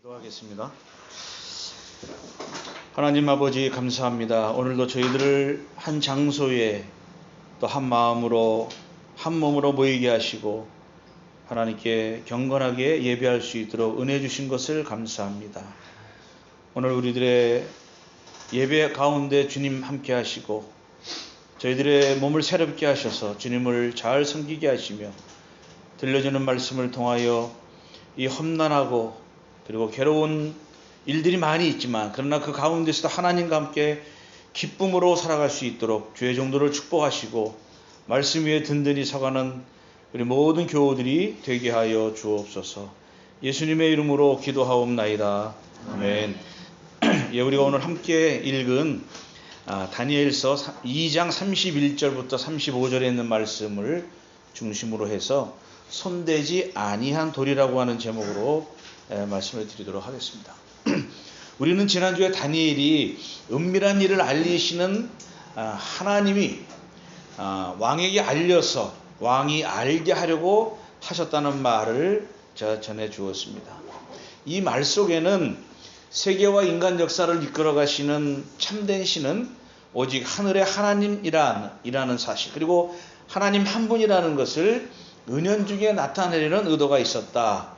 기도하겠습니다. 하나님 아버지 감사합니다. 오늘도 저희들을 한 장소에 또 한 마음으로 한 몸으로 모이게 하시고 하나님께 경건하게 예배할 수 있도록 은혜 주신 것을 감사합니다. 오늘 우리들의 예배 가운데 주님 함께 하시고 저희들의 몸을 새롭게 하셔서 주님을 잘 섬기게 하시며 들려주는 말씀을 통하여 이 험난하고 그리고 괴로운 일들이 많이 있지만 그러나 그 가운데서도 하나님과 함께 기쁨으로 살아갈 수 있도록 주의 종도를 축복하시고 말씀 위에 든든히 서가는 우리 모든 교우들이 되게 하여 주옵소서. 예수님의 이름으로 기도하옵나이다. 아멘. 예, 우리가 오늘 함께 읽은 다니엘서 2장 31절부터 35절에 있는 말씀을 중심으로 해서 손대지 아니한 돌이라고 하는 제목으로 말씀을 드리도록 하겠습니다. 우리는 지난주에 다니엘이 은밀한 일을 알리시는 하나님이 왕에게 알려서 왕이 알게 하려고 하셨다는 말을 전해 주었습니다. 이 말 속에는 세계와 인간 역사를 이끌어 가시는 참된 신은 오직 하늘의 하나님이라는 사실, 그리고 하나님 한 분이라는 것을 은연중에 나타내려는 의도가 있었다.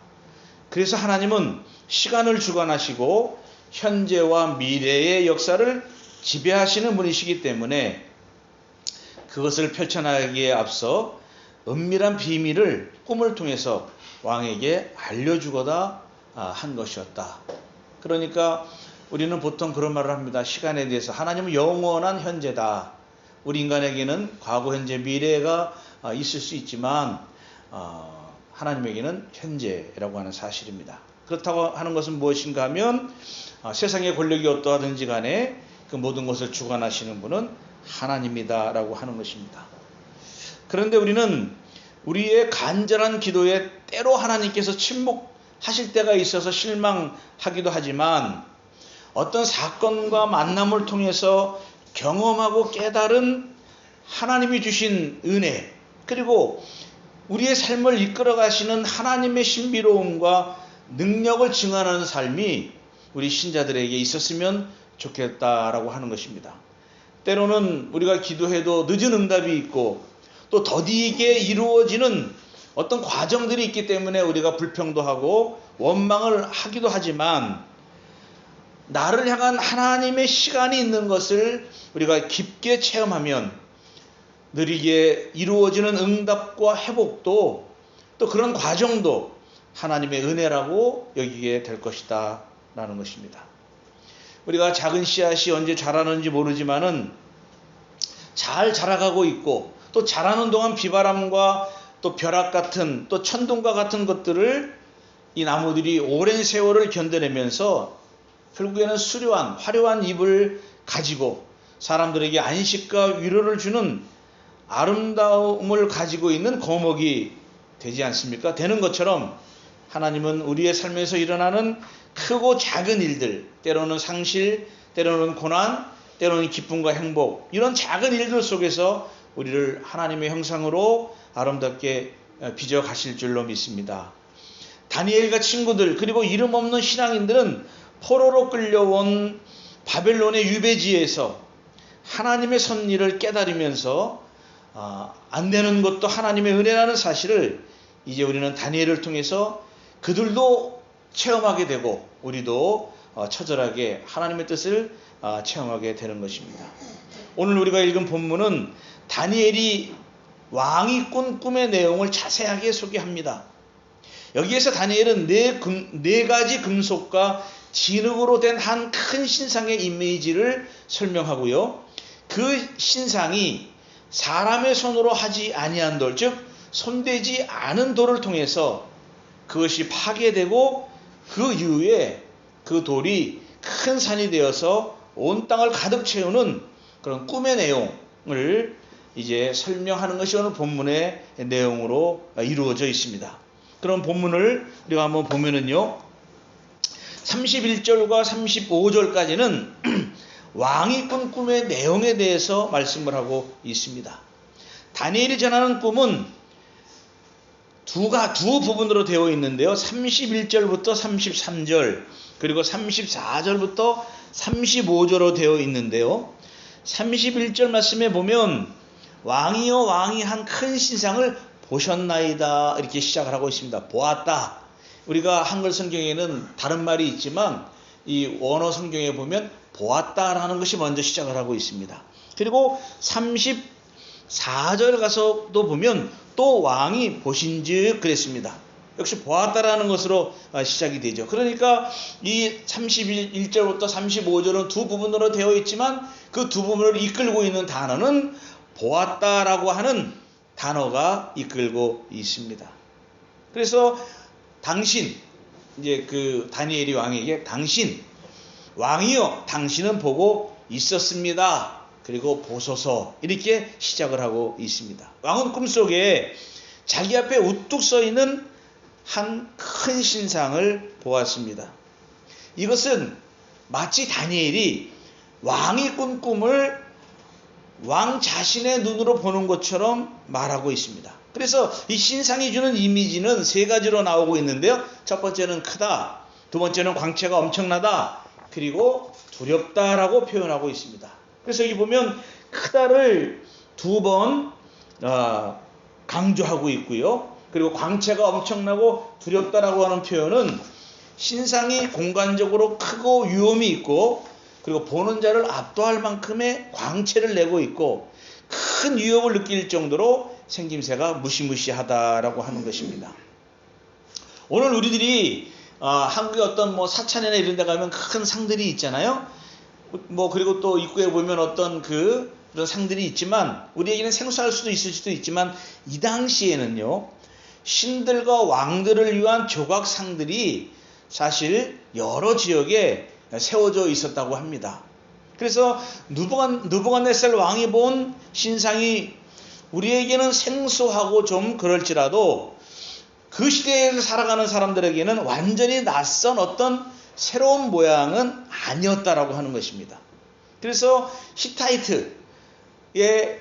그래서 하나님은 시간을 주관하시고 현재와 미래의 역사를 지배하시는 분이시기 때문에 그것을 펼쳐나가기에 앞서 은밀한 비밀을 꿈을 통해서 왕에게 알려주고자 한 것이었다. 그러니까 우리는 보통 그런 말을 합니다. 시간에 대해서 하나님은 영원한 현재다. 우리 인간에게는 과거, 현재, 미래가 있을 수 있지만 하나님에게는 현재라고 하는 사실입니다. 그렇다고 하는 것은 무엇인가 하면 세상의 권력이 어떠하든지 간에 그 모든 것을 주관하시는 분은 하나님이다 라고 하는 것입니다. 그런데 우리는 우리의 간절한 기도에 때로 하나님께서 침묵하실 때가 있어서 실망하기도 하지만 어떤 사건과 만남을 통해서 경험하고 깨달은 하나님이 주신 은혜, 그리고 우리의 삶을 이끌어 가시는 하나님의 신비로움과 능력을 증언하는 삶이 우리 신자들에게 있었으면 좋겠다라고 하는 것입니다. 때로는 우리가 기도해도 늦은 응답이 있고 또 더디게 이루어지는 어떤 과정들이 있기 때문에 우리가 불평도 하고 원망을 하기도 하지만 나를 향한 하나님의 시간이 있는 것을 우리가 깊게 체험하면 느리게 이루어지는 응답과 회복도 또 그런 과정도 하나님의 은혜라고 여기게 될 것이다 라는 것입니다. 우리가 작은 씨앗이 언제 자라는지 모르지만은 잘 자라가고 있고 또 자라는 동안 비바람과 또 벼락 같은 또 천둥과 같은 것들을 이 나무들이 오랜 세월을 견뎌내면서 결국에는 수려한 화려한 잎을 가지고 사람들에게 안식과 위로를 주는 아름다움을 가지고 있는 거목이 되지 않습니까? 되는 것처럼 하나님은 우리의 삶에서 일어나는 크고 작은 일들, 때로는 상실, 때로는 고난, 때로는 기쁨과 행복, 이런 작은 일들 속에서 우리를 하나님의 형상으로 아름답게 빚어 가실 줄로 믿습니다. 다니엘과 친구들 그리고 이름 없는 신앙인들은 포로로 끌려온 바벨론의 유배지에서 하나님의 섭리를 깨달으면서 안 되는 것도 하나님의 은혜라는 사실을 이제 우리는 다니엘을 통해서 그들도 체험하게 되고 우리도 처절하게 하나님의 뜻을 체험하게 되는 것입니다. 오늘 우리가 읽은 본문은 다니엘이 왕이 꾼 꿈의 내용을 자세하게 소개합니다. 여기에서 다니엘은 네 가지 금속과 진흙으로 된 한 큰 신상의 이미지를 설명하고요. 그 신상이 사람의 손으로 하지 아니한 돌, 즉 손대지 않은 돌을 통해서 그것이 파괴되고 그 이후에 그 돌이 큰 산이 되어서 온 땅을 가득 채우는 그런 꿈의 내용을 이제 설명하는 것이 오늘 본문의 내용으로 이루어져 있습니다. 그런 본문을 우리가 한번 보면은요, 31절과 35절까지는 왕이 꾼 꿈의 내용에 대해서 말씀을 하고 있습니다. 다니엘이 전하는 꿈은 두 부분으로 되어 있는데요. 31절부터 33절, 그리고 34절부터 35절로 되어 있는데요. 31절 말씀에 보면 왕이여 왕이 한 큰 신상을 보셨나이다 이렇게 시작을 하고 있습니다. 보았다. 우리가 한글 성경에는 다른 말이 있지만 이 원어 성경에 보면 보았다라는 것이 먼저 시작을 하고 있습니다. 그리고 34절 가서도 보면 또 왕이 보신즉 그랬습니다. 역시 보았다라는 것으로 시작이 되죠. 그러니까 이 31절부터 35절은 두 부분으로 되어 있지만 그 두 부분을 이끌고 있는 단어는 보았다라고 하는 단어가 이끌고 있습니다. 그래서 당신, 이제 그 다니엘이 왕에게 당신, 왕이여 당신은 보고 있었습니다. 그리고 보소서 이렇게 시작을 하고 있습니다. 왕은 꿈속에 자기 앞에 우뚝 서 있는 한 큰 신상을 보았습니다. 이것은 마치 다니엘이 왕이 꾼 꿈을 왕 자신의 눈으로 보는 것처럼 말하고 있습니다. 그래서 이 신상이 주는 이미지는 세 가지로 나오고 있는데요. 첫 번째는 크다, 두 번째는 광채가 엄청나다, 그리고 두렵다라고 표현하고 있습니다. 그래서 여기 보면 크다를 두 번 강조하고 있고요. 그리고 광채가 엄청나고 두렵다라고 하는 표현은 신상이 공간적으로 크고 위험이 있고, 그리고 보는 자를 압도할 만큼의 광채를 내고 있고 큰 위협을 느낄 정도로 생김새가 무시무시하다라고 하는 것입니다. 오늘 우리들이 한국의 어떤 사찰이나 이런 데 가면 큰 상들이 있잖아요. 그리고 또 입구에 보면 어떤 그런 상들이 있지만 우리에게는 생소할 수도 있을 수도 있지만 이 당시에는요, 신들과 왕들을 위한 조각상들이 사실 여러 지역에 세워져 있었다고 합니다. 그래서 느부갓네살 왕이 본 신상이 우리에게는 생소하고 좀 그럴지라도 그 시대에 살아가는 사람들에게는 완전히 낯선 어떤 새로운 모양은 아니었다라고 하는 것입니다. 그래서 히타이트의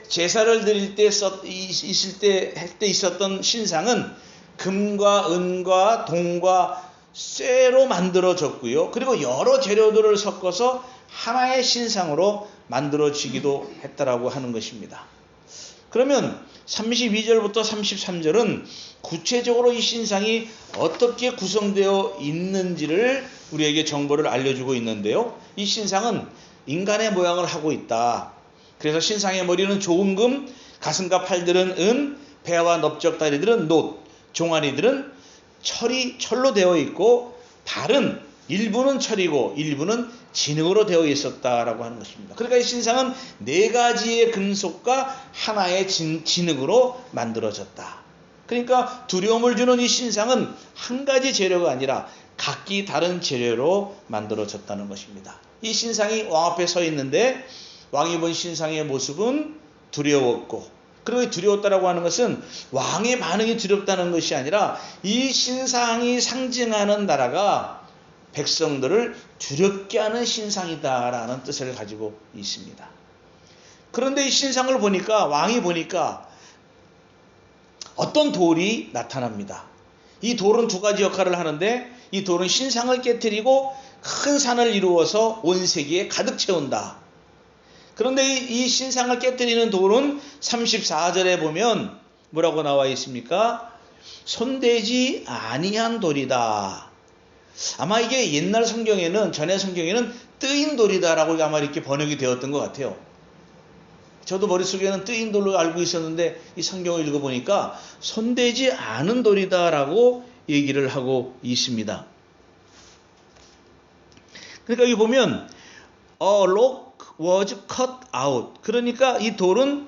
제사를 드릴 때 있었던 신상은 금과 은과 동과 쇠로 만들어졌고요. 그리고 여러 재료들을 섞어서 하나의 신상으로 만들어지기도 했다라고 하는 것입니다. 그러면 32절부터 33절은 구체적으로 이 신상이 어떻게 구성되어 있는지를 우리에게 정보를 알려주고 있는데요. 이 신상은 인간의 모양을 하고 있다. 그래서 신상의 머리는 좋은 금, 가슴과 팔들은 은, 배와 넓적다리들은 놋, 종아리들은 철로 되어 있고 발은 일부는 철이고 일부는 진흙으로 되어 있었다라고 하는 것입니다. 그러니까 이 신상은 네 가지의 금속과 하나의 진흙으로 만들어졌다. 그러니까 두려움을 주는 이 신상은 한 가지 재료가 아니라 각기 다른 재료로 만들어졌다는 것입니다. 이 신상이 왕 앞에 서 있는데 왕이 본 신상의 모습은 두려웠고, 그리고 두려웠다라고 하는 것은 왕의 반응이 두렵다는 것이 아니라 이 신상이 상징하는 나라가 백성들을 두렵게 하는 신상이다라는 뜻을 가지고 있습니다. 그런데 이 신상을 보니까, 왕이 보니까 어떤 돌이 나타납니다. 이 돌은 두 가지 역할을 하는데, 이 돌은 신상을 깨트리고 큰 산을 이루어서 온 세계에 가득 채운다. 그런데 이 신상을 깨뜨리는 돌은 34절에 보면 뭐라고 나와 있습니까? 손대지 아니한 돌이다. 아마 이게 옛날 성경에는, 전의 성경에는 뜨인 돌이다라고 아마 이렇게 번역이 되었던 것 같아요. 저도 머릿속에는 뜨인 돌로 알고 있었는데 이 성경을 읽어보니까 손대지 않은 돌이다라고 얘기를 하고 있습니다. 그러니까 여기 보면 rock was cut out. 그러니까 이 돌은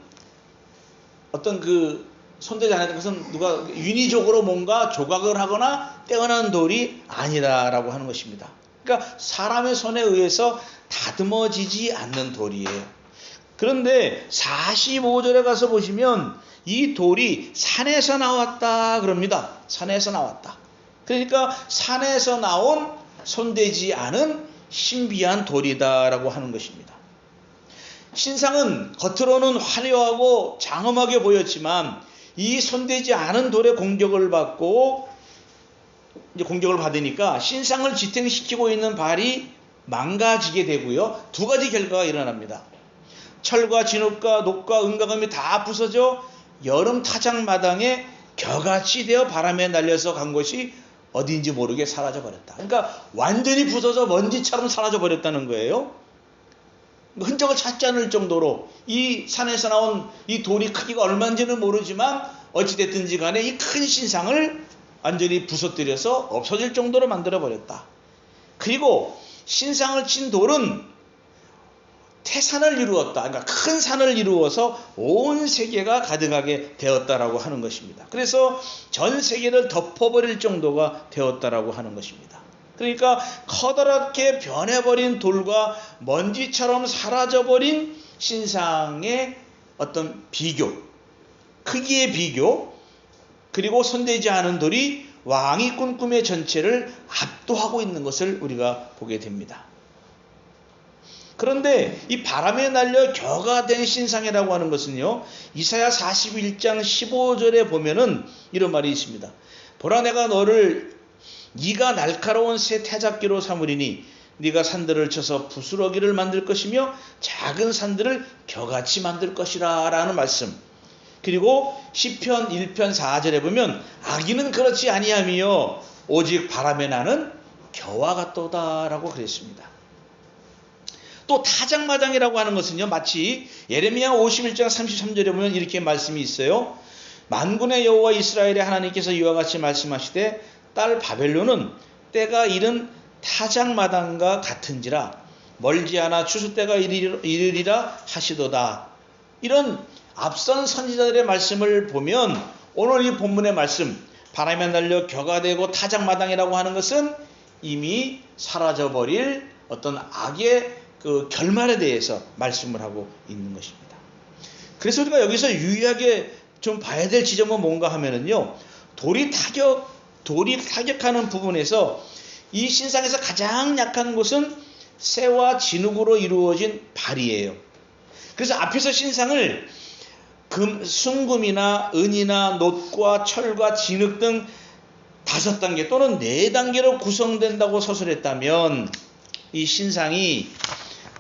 어떤 손대지 않았던 것은 누가 인위적으로 뭔가 조각을 하거나 떼어난 돌이 아니라라고 하는 것입니다. 그러니까 사람의 손에 의해서 다듬어지지 않는 돌이에요. 그런데 45절에 가서 보시면 이 돌이 산에서 나왔다 그럽니다. 산에서 나왔다. 그러니까 산에서 나온 손대지 않은 신비한 돌이다라고 하는 것입니다. 신상은 겉으로는 화려하고 장엄하게 보였지만 이 손대지 않은 돌에 공격을 받고 이제 공격을 받으니까 신상을 지탱시키고 있는 발이 망가지게 되고요. 두 가지 결과가 일어납니다. 철과 진흙과 녹과 은과금이 다 부서져 여름 타작마당에 겨같이 되어 바람에 날려서 간 것이 어디인지 모르게 사라져 버렸다. 그러니까 완전히 부서져 먼지처럼 사라져 버렸다는 거예요. 흔적을 찾지 않을 정도로 이 산에서 나온 이 돌이 크기가 얼마인지는 모르지만 어찌됐든지 간에 이 큰 신상을 완전히 부서뜨려서 없어질 정도로 만들어 버렸다. 그리고 신상을 친 돌은 태산을 이루었다. 그러니까 큰 산을 이루어서 온 세계가 가득하게 되었다라고 하는 것입니다. 그래서 전 세계를 덮어버릴 정도가 되었다라고 하는 것입니다. 그러니까 커다랗게 변해버린 돌과 먼지처럼 사라져버린 신상의 어떤 비교, 크기의 비교, 그리고 손대지 않은 돌이 왕이 꾼 꿈의 전체를 압도하고 있는 것을 우리가 보게 됩니다. 그런데 이 바람에 날려 겨가 된 신상이라고 하는 것은요, 이사야 41장 15절에 보면은 이런 말이 있습니다. 보라, 내가 너를 네가 날카로운 새 태작기로 삼으리니 네가 산들을 쳐서 부스러기를 만들 것이며 작은 산들을 겨같이 만들 것이라 라는 말씀. 그리고 시편 1편 4절에 보면 악인은 그렇지 아니하며 오직 바람에 나는 겨와 같도다 라고 그랬습니다. 또 타작마당이라고 하는 것은요, 마치 예레미야 51장 33절에 보면 이렇게 말씀이 있어요. 만군의 여호와 이스라엘의 하나님께서 이와 같이 말씀하시되 딸 바벨론은 때가 이른 타작마당과 같은지라 멀지 않아 추수 때가 이르리라 하시도다. 이런 앞선 선지자들의 말씀을 보면 오늘 이 본문의 말씀, 바람에 날려 겨가 되고 타작마당이라고 하는 것은 이미 사라져버릴 어떤 악의 그 결말에 대해서 말씀을 하고 있는 것입니다. 그래서 우리가 여기서 유의하게 좀 봐야 될 지점은 뭔가 하면은요, 돌이 타격하는 부분에서 이 신상에서 가장 약한 곳은 쇠와 진흙으로 이루어진 발이에요. 그래서 앞에서 신상을 순금이나 은이나 놋과 철과 진흙 등 5단계 또는 4단계로 구성된다고 서술했다면 이 신상이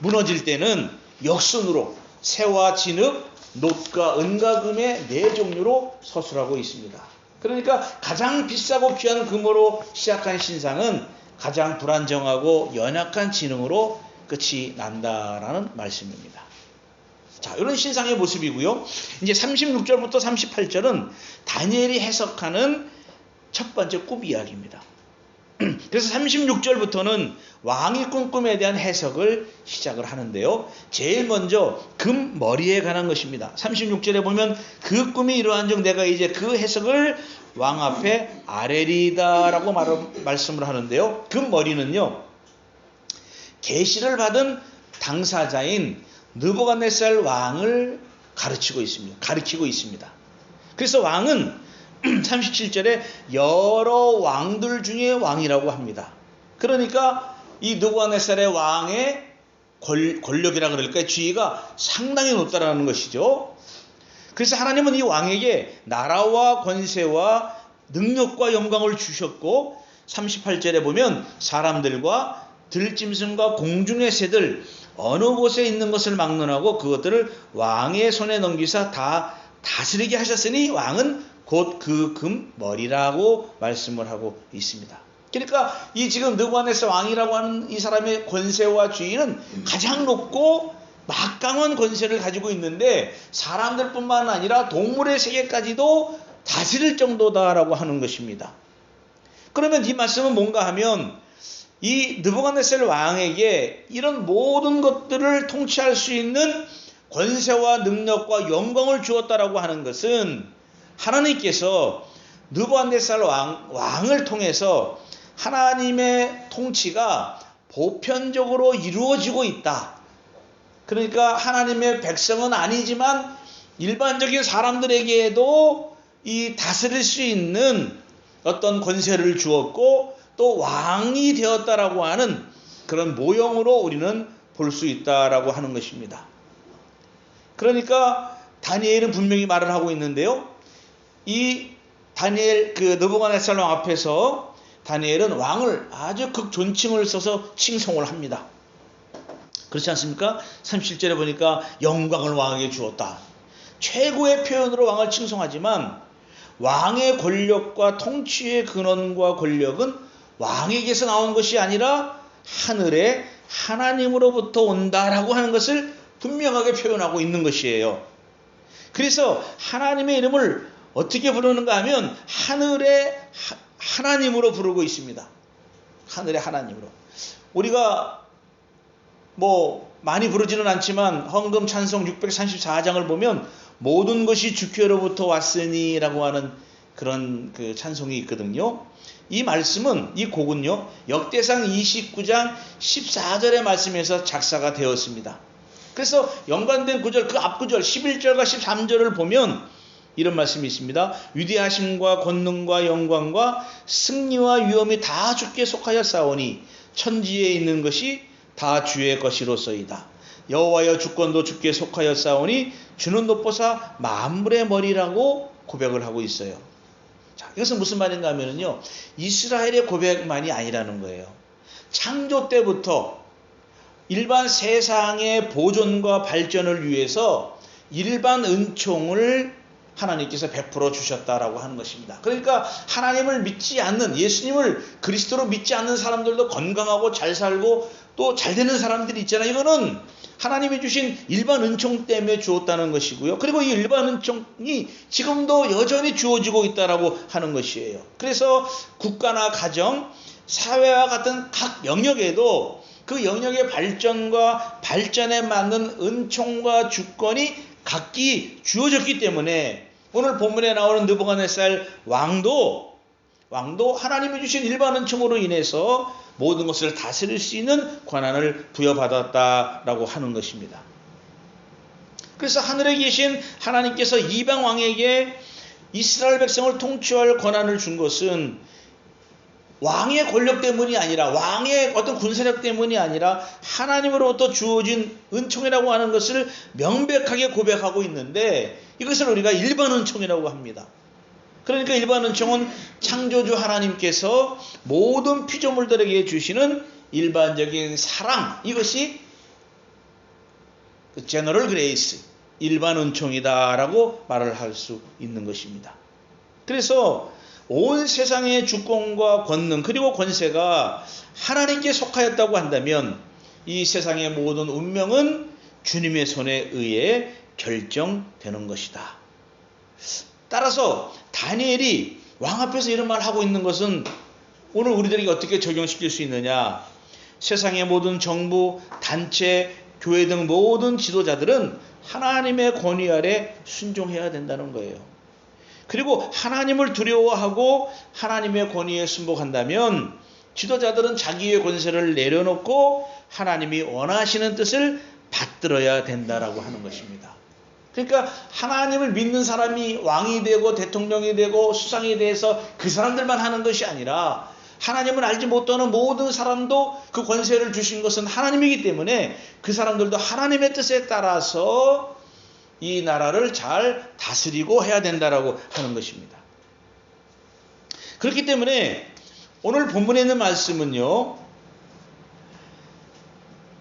무너질 때는 역순으로 쇠와 진흙, 놋과 은과 금의 4종류로 서술하고 있습니다. 그러니까 가장 비싸고 귀한 금으로 시작한 신상은 가장 불안정하고 연약한 진흙으로 끝이 난다라는 말씀입니다. 자, 이런 신상의 모습이고요. 이제 36절부터 38절은 다니엘이 해석하는 첫 번째 꿈 이야기입니다. 그래서 36절부터는 왕이 꾼 꿈에 대한 해석을 시작을 하는데요. 제일 먼저 금 머리에 관한 것입니다. 36절에 보면 그 꿈이 이러한즉 내가 이제 그 해석을 왕 앞에 아뢰리다라고 말씀을 하는데요. 금 머리는요, 계시를 받은 당사자인 느부갓네살 왕을 가리키고 있습니다. 그래서 왕은 37절에 여러 왕들 중에 왕이라고 합니다. 그러니까 이 느부갓네살의 왕의 권력이라 그럴까요? 지위가 상당히 높다라는 것이죠. 그래서 하나님은 이 왕에게 나라와 권세와 능력과 영광을 주셨고 38절에 보면 사람들과 들짐승과 공중의 새들 어느 곳에 있는 것을 막론하고 그것들을 왕의 손에 넘기사 다 다스리게 하셨으니 왕은 곧 그 금 머리라고 말씀을 하고 있습니다. 그러니까 이 지금 느부갓네살 왕이라고 하는 이 사람의 권세와 지위는 가장 높고 막강한 권세를 가지고 있는데 사람들뿐만 아니라 동물의 세계까지도 다스릴 정도다라고 하는 것입니다. 그러면 이 말씀은 뭔가 하면 이 느부갓네살 왕에게 이런 모든 것들을 통치할 수 있는 권세와 능력과 영광을 주었다라고 하는 것은 하나님께서 느부갓네살 왕을 통해서 하나님의 통치가 보편적으로 이루어지고 있다. 그러니까 하나님의 백성은 아니지만 일반적인 사람들에게도 이 다스릴 수 있는 어떤 권세를 주었고 또 왕이 되었다라고 하는 그런 모형으로 우리는 볼 수 있다라고 하는 것입니다. 그러니까 다니엘은 분명히 말을 하고 있는데요. 이 다니엘 그 느부갓네살 왕 앞에서 다니엘은 왕을 아주 극존칭을 써서 칭송을 합니다. 그렇지 않습니까? 37절에 보니까 영광을 왕에게 주었다. 최고의 표현으로 왕을 칭송하지만 왕의 권력과 통치의 근원과 권력은 왕에게서 나온 것이 아니라 하늘의 하나님으로부터 온다라고 하는 것을 분명하게 표현하고 있는 것이에요. 그래서 하나님의 이름을 어떻게 부르는가 하면 하늘의 하나님으로 부르고 있습니다. 하늘의 하나님으로. 우리가 많이 부르지는 않지만 헌금 찬송 634장을 보면 모든 것이 주께로부터 왔으니 라고 하는 그런 그 찬송이 있거든요. 이 말씀은, 이 곡은요, 역대상 29장 14절의 말씀에서 작사가 되었습니다. 그래서 연관된 구절, 그 앞구절 11절과 13절을 보면 이런 말씀이 있습니다. 위대하심과 권능과 영광과 승리와 위엄이 다 주께 속하였사오니 천지에 있는 것이 다 주의 것이로소이다. 여호와여 주권도 주께 속하였사오니 주는 높보사 만물의 머리라고 고백을 하고 있어요. 자, 이것은 무슨 말인가 하면요, 이스라엘의 고백만이 아니라는 거예요. 창조 때부터 일반 세상의 보존과 발전을 위해서 일반 은총을 하나님께서 베풀어 주셨다라고 하는 것입니다. 그러니까 하나님을 믿지 않는, 예수님을 그리스도로 믿지 않는 사람들도 건강하고 잘 살고 또 잘 되는 사람들이 있잖아요. 이거는 하나님이 주신 일반 은총 때문에 주었다는 것이고요. 그리고 이 일반 은총이 지금도 여전히 주어지고 있다라고 하는 것이에요. 그래서 국가나 가정, 사회와 같은 각 영역에도 그 영역의 발전과 발전에 맞는 은총과 주권이 각기 주어졌기 때문에 오늘 본문에 나오는 느부갓네살 왕도 하나님이 주신 일반 은총으로 인해서 모든 것을 다스릴 수 있는 권한을 부여받았다라고 하는 것입니다. 그래서 하늘에 계신 하나님께서 이방 왕에게 이스라엘 백성을 통치할 권한을 준 것은 왕의 권력 때문이 아니라, 왕의 어떤 군사력 때문이 아니라 하나님으로부터 주어진 은총이라고 하는 것을 명백하게 고백하고 있는데, 이것을 우리가 일반 은총이라고 합니다. 그러니까 일반 은총은 창조주 하나님께서 모든 피조물들에게 주시는 일반적인 사랑, 이것이 제너럴 그레이스, 일반 은총이다라고 말을 할 수 있는 것입니다. 그래서 온 세상의 주권과 권능 그리고 권세가 하나님께 속하였다고 한다면 이 세상의 모든 운명은 주님의 손에 의해 결정되는 것이다. 따라서 다니엘이 왕 앞에서 이런 말을 하고 있는 것은 오늘 우리들에게 어떻게 적용시킬 수 있느냐? 세상의 모든 정부, 단체, 교회 등 모든 지도자들은 하나님의 권위 아래 순종해야 된다는 거예요. 그리고 하나님을 두려워하고 하나님의 권위에 순복한다면 지도자들은 자기의 권세를 내려놓고 하나님이 원하시는 뜻을 받들어야 된다라고 하는 것입니다. 그러니까 하나님을 믿는 사람이 왕이 되고 대통령이 되고 수상이 돼서 그 사람들만 하는 것이 아니라 하나님을 알지 못하는 모든 사람도 그 권세를 주신 것은 하나님이기 때문에 그 사람들도 하나님의 뜻에 따라서 이 나라를 잘 다스리고 해야 된다라고 하는 것입니다. 그렇기 때문에 오늘 본문에 있는 말씀은요,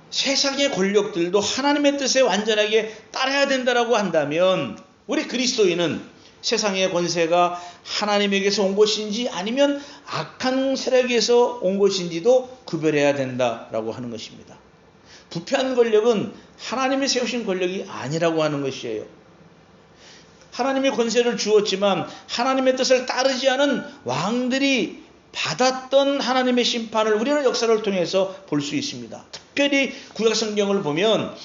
세상의 권력들도 하나님의 뜻에 완전하게 따라야 된다라고 한다면 우리 그리스도인은 세상의 권세가 하나님에게서 온 것인지 아니면 악한 세력에서 온 것인지도 구별해야 된다라고 하는 것입니다. 부패한 권력은 하나님이 세우신 권력이 아니라고 하는 것이에요. 하나님의 권세를 주었지만 하나님의 뜻을 따르지 않은 왕들이 받았던 하나님의 심판을 우리는 역사를 통해서 볼 수 있습니다. 특별히 구약 성경을 보면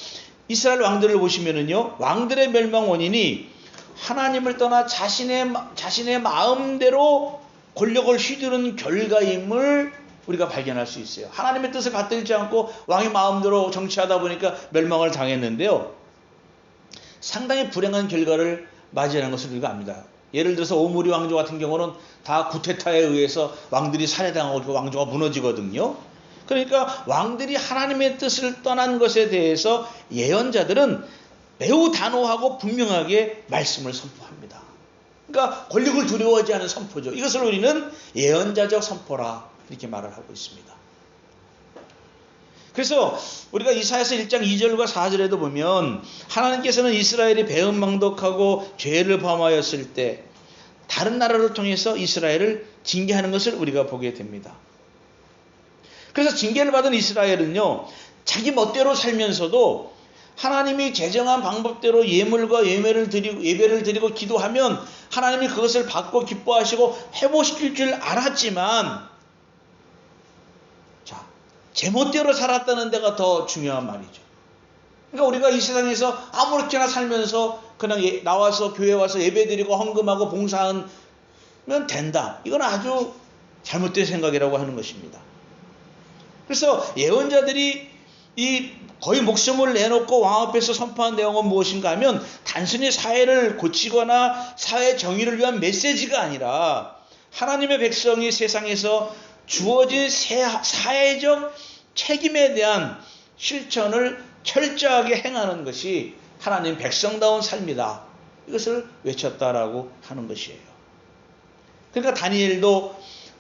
이스라엘 왕들을 보시면은요, 왕들의 멸망 원인이 하나님을 떠나 자신의 마음대로 권력을 휘두른 결과임을 우리가 발견할 수 있어요. 하나님의 뜻을 받들지 않고 왕의 마음대로 정치하다 보니까 멸망을 당했는데요, 상당히 불행한 결과를 맞이하는 것을 우리가 압니다. 예를 들어서 오므리 왕조 같은 경우는 다 쿠데타에 의해서 왕들이 살해당하고 그 왕조가 무너지거든요. 그러니까 왕들이 하나님의 뜻을 떠난 것에 대해서 예언자들은 매우 단호하고 분명하게 말씀을 선포합니다. 그러니까 권력을 두려워하지 않은 선포죠. 이것을 우리는 예언자적 선포라 이렇게 말을 하고 있습니다. 그래서 우리가 이사야서 1장 2절과 4절에도 보면 하나님께서는 이스라엘이 배은망덕하고 죄를 범하였을 때 다른 나라를 통해서 이스라엘을 징계하는 것을 우리가 보게 됩니다. 그래서 징계를 받은 이스라엘은요, 자기 멋대로 살면서도 하나님이 제정한 방법대로 예물과 예배를 드리고 기도하면 하나님이 그것을 받고 기뻐하시고 회복시킬 줄 알았지만, 자, 제 멋대로 살았다는 데가 더 중요한 말이죠. 그러니까 우리가 이 세상에서 아무렇게나 살면서 그냥 나와서 교회 와서 예배드리고 헌금하고 봉사하면 된다. 이건 아주 잘못된 생각이라고 하는 것입니다. 그래서 예언자들이 이 거의 목숨을 내놓고 왕 앞에서 선포한 내용은 무엇인가 하면 단순히 사회를 고치거나 사회 정의를 위한 메시지가 아니라 하나님의 백성이 세상에서 주어진 사회적 책임에 대한 실천을 철저하게 행하는 것이 하나님 백성다운 삶이다. 이것을 외쳤다라고 하는 것이에요. 그러니까 다니엘도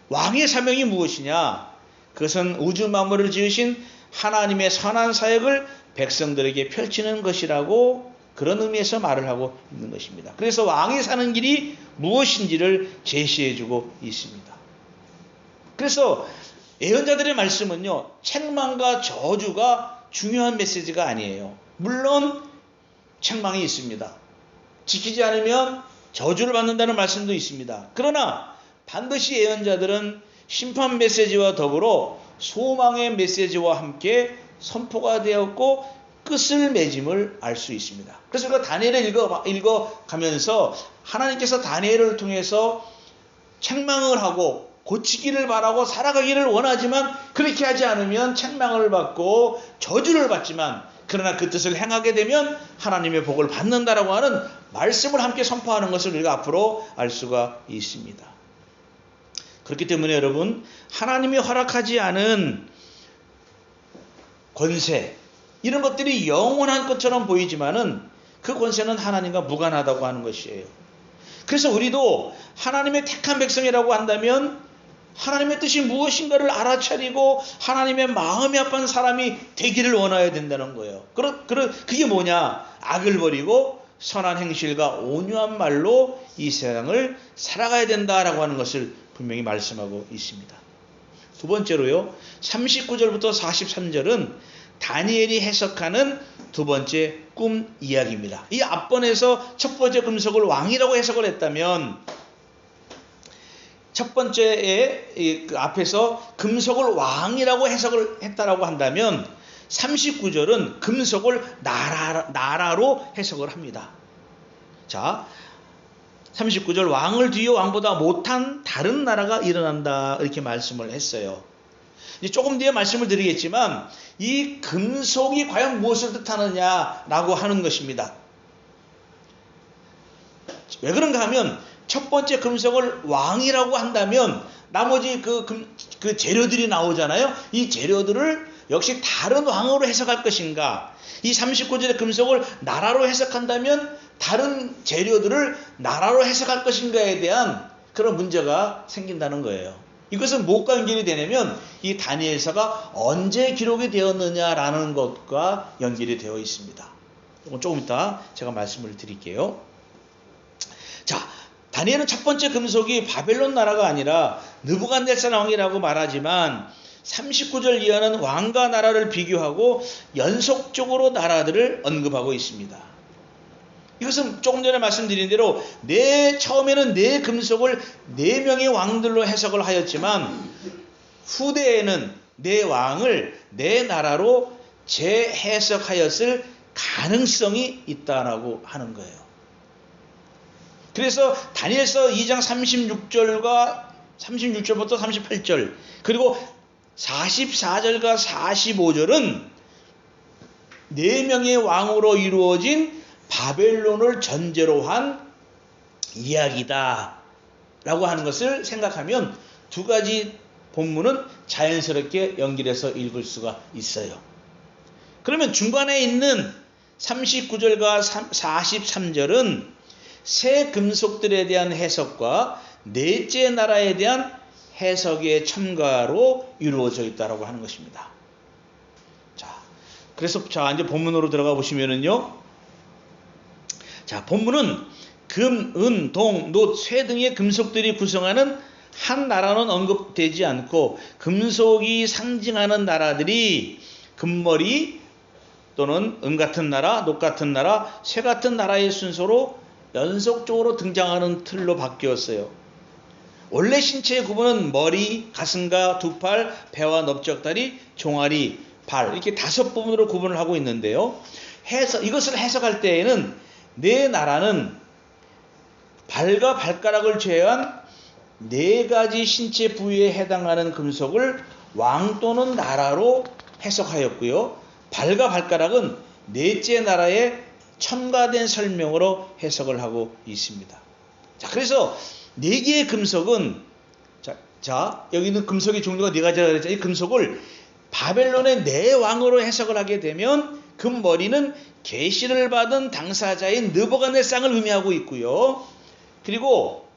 왕의 사명이 무엇이냐? 그것은 우주 만물을 지으신 하나님의 선한 사역을 백성들에게 펼치는 것이라고 그런 의미에서 말을 하고 있는 것입니다. 그래서 왕이 사는 길이 무엇인지를 제시해주고 있습니다. 그래서 예언자들의 말씀은요, 책망과 저주가 중요한 메시지가 아니에요. 물론 책망이 있습니다. 지키지 않으면 저주를 받는다는 말씀도 있습니다. 그러나 반드시 예언자들은 심판 메시지와 더불어 소망의 메시지와 함께 선포가 되었고 끝을 맺음을 알 수 있습니다. 그래서 우리가 다니엘을 읽어가면서 하나님께서 다니엘을 통해서 책망을 하고 고치기를 바라고 살아가기를 원하지만 그렇게 하지 않으면 책망을 받고 저주를 받지만 그러나 그 뜻을 행하게 되면 하나님의 복을 받는다라고 하는 말씀을 함께 선포하는 것을 우리가 앞으로 알 수가 있습니다. 그렇기 때문에 여러분, 하나님이 허락하지 않은 권세, 이런 것들이 영원한 것처럼 보이지만은 그 권세는 하나님과 무관하다고 하는 것이에요. 그래서 우리도 하나님의 택한 백성이라고 한다면 하나님의 뜻이 무엇인가를 알아차리고 하나님의 마음이 아픈 사람이 되기를 원해야 된다는 거예요. 그게 뭐냐? 악을 버리고 선한 행실과 온유한 말로 이 세상을 살아가야 된다라고 하는 것을 분명히 말씀하고 있습니다. 두 번째로요, 39절부터 43절은 다니엘이 해석하는 두 번째 꿈 이야기입니다. 이 앞번에서 첫 번째 금속을 왕이라고 해석을 했다면 첫 번째에 그 앞에서 금속을 왕이라고 해석을 했다라고 한다면 39절은 금속을 나라로 해석을 합니다. 자, 39절 왕을 뒤에 왕보다 못한 다른 나라가 일어난다 이렇게 말씀을 했어요. 이제 조금 뒤에 말씀을 드리겠지만 이 금속이 과연 무엇을 뜻하느냐라고 하는 것입니다. 왜 그런가 하면 첫 번째 금속을 왕이라고 한다면 나머지 그 재료들이 나오잖아요. 이 재료들을 역시 다른 왕으로 해석할 것인가? 이 39절의 금속을 나라로 해석한다면 다른 재료들을 나라로 해석할 것인가에 대한 그런 문제가 생긴다는 거예요. 이것은 무엇과 연결이 되냐면 이 다니엘서가 언제 기록이 되었느냐라는 것과 연결이 되어 있습니다. 조금 이따 제가 말씀을 드릴게요. 자, 다니엘은 첫 번째 금속이 바벨론 나라가 아니라 느부갓네살 왕이라고 말하지만 39절 이하는 왕과 나라를 비교하고 연속적으로 나라들을 언급하고 있습니다. 이것은 조금 전에 말씀드린 대로 처음에는 네 금속을 네 명의 왕들로 해석을 하였지만 후대에는 네 왕을 네 나라로 재해석하였을 가능성이 있다라고 하는 거예요. 그래서 다니엘서 2장 36절부터 38절 그리고 44절과 45절은 네 명의 왕으로 이루어진 바벨론을 전제로 한 이야기다 라고 하는 것을 생각하면 두 가지 본문은 자연스럽게 연결해서 읽을 수가 있어요. 그러면 중간에 있는 39절과 43절은 새 금속들에 대한 해석과 넷째 나라에 대한 해석의 첨가로 이루어져 있다라고 하는 것입니다. 자, 그래서 이제 본문으로 들어가 보시면은요. 자, 본문은 금, 은, 동, 놋, 쇠 등의 금속들이 구성하는 한 나라는 언급되지 않고 금속이 상징하는 나라들이 금머리 또는 은 같은 나라, 놋 같은 나라, 쇠 같은 나라의 순서로 연속적으로 등장하는 틀로 바뀌었어요. 원래 신체의 구분은 머리, 가슴과 두 팔, 배와 넓적다리, 종아리, 발 이렇게 5부분으로 구분을 하고 있는데요. 이것을 해석할 때에는 네 나라는 발과 발가락을 제외한 4가지 신체 부위에 해당하는 금속을 왕 또는 나라로 해석하였고요. 발과 발가락은 넷째 나라에 첨가된 설명으로 해석을 하고 있습니다. 자, 그래서 4개의 금속은 여기는 금속의 종류가 4가지라고 그랬죠. 이 금속을 바벨론의 4왕으로 해석을 하게 되면 금머리는 계시를 받은 당사자인 느부갓네살을 의미하고 있고요. 그리고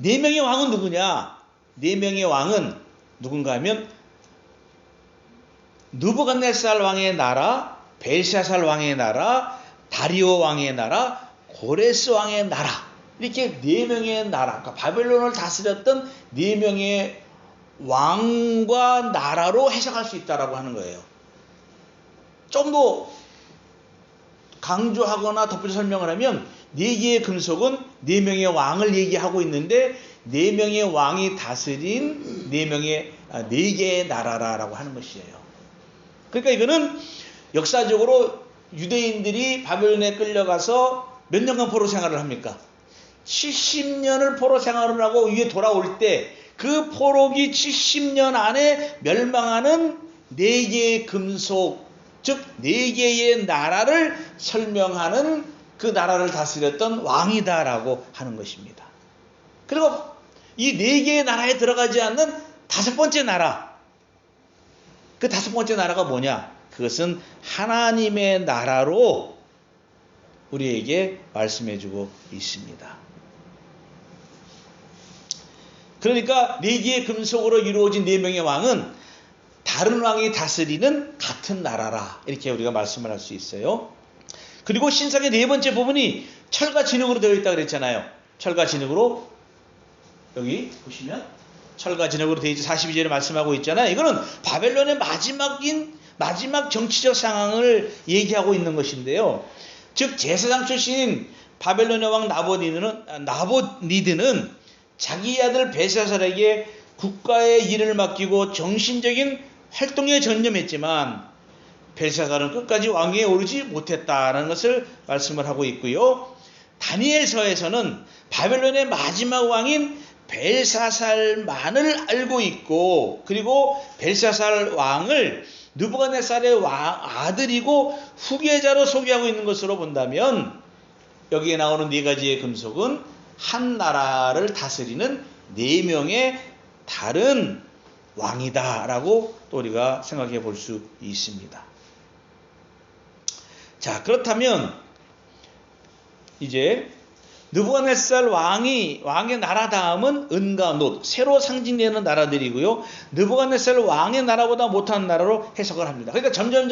4명의 왕은 누구냐? 4명의 왕은 누군가 하면 느부갓네살 왕의 나라, 벨샤살 왕의 나라, 다리오 왕의 나라, 고레스 왕의 나라 이렇게 4명의 나라, 그러니까 바벨론을 다스렸던 4명의 왕과 나라로 해석할 수 있다라고 하는 거예요. 좀 더 강조하거나 덧붙여 설명을 하면 4개의 금속은 4명의 왕을 얘기하고 있는데 4명의 왕이 다스린 4개의 나라라고 하는 것이에요. 그러니까 이거는 역사적으로 유대인들이 바벨론에 끌려가서 몇 년간 포로 생활을 합니까? 70년을 포로 생활을 하고 위에 돌아올 때 그 포로기 70년 안에 멸망하는 4개의 금속, 즉 4개의 나라를 설명하는 그 나라를 다스렸던 왕이다라고 하는 것입니다. 그리고 이 4개의 나라에 들어가지 않는 5번째 나라, 그 5번째 나라가 뭐냐? 그것은 하나님의 나라로 우리에게 말씀해주고 있습니다. 그러니까 4개의 금속으로 이루어진 4명의 왕은 다른 왕이 다스리는 같은 나라라, 이렇게 우리가 말씀을 할 수 있어요. 그리고 신상의 4번째 부분이 철과 진흙으로 되어 있다고 그랬잖아요. 철과 진흙으로, 여기 보시면 철과 진흙으로 되어 있지 42절에 말씀하고 있잖아요. 이거는 바벨론의 마지막 정치적 상황을 얘기하고 있는 것인데요. 즉 제사장 출신인 바벨론의 왕 나봇니드는 자기 아들 벨사살에게 국가의 일을 맡기고 정신적인 활동에 전념했지만 벨사살은 끝까지 왕위에 오르지 못했다는 것을 말씀을 하고 있고요. 다니엘서에서는 바벨론의 마지막 왕인 벨사살만을 알고 있고, 그리고 벨사살 왕을 느부갓네살의 아들이고 후계자로 소개하고 있는 것으로 본다면 여기에 나오는 4가지의 금속은 한 나라를 다스리는 4명의 다른 왕이다라고 또 우리가 생각해 볼 수 있습니다. 자, 그렇다면 이제 느부갓네살 왕의 나라 다음은 은과 놋, 새로 상징되는 나라들이고요. 느부갓네살 왕의 나라보다 못한 나라로 해석을 합니다. 그러니까 점점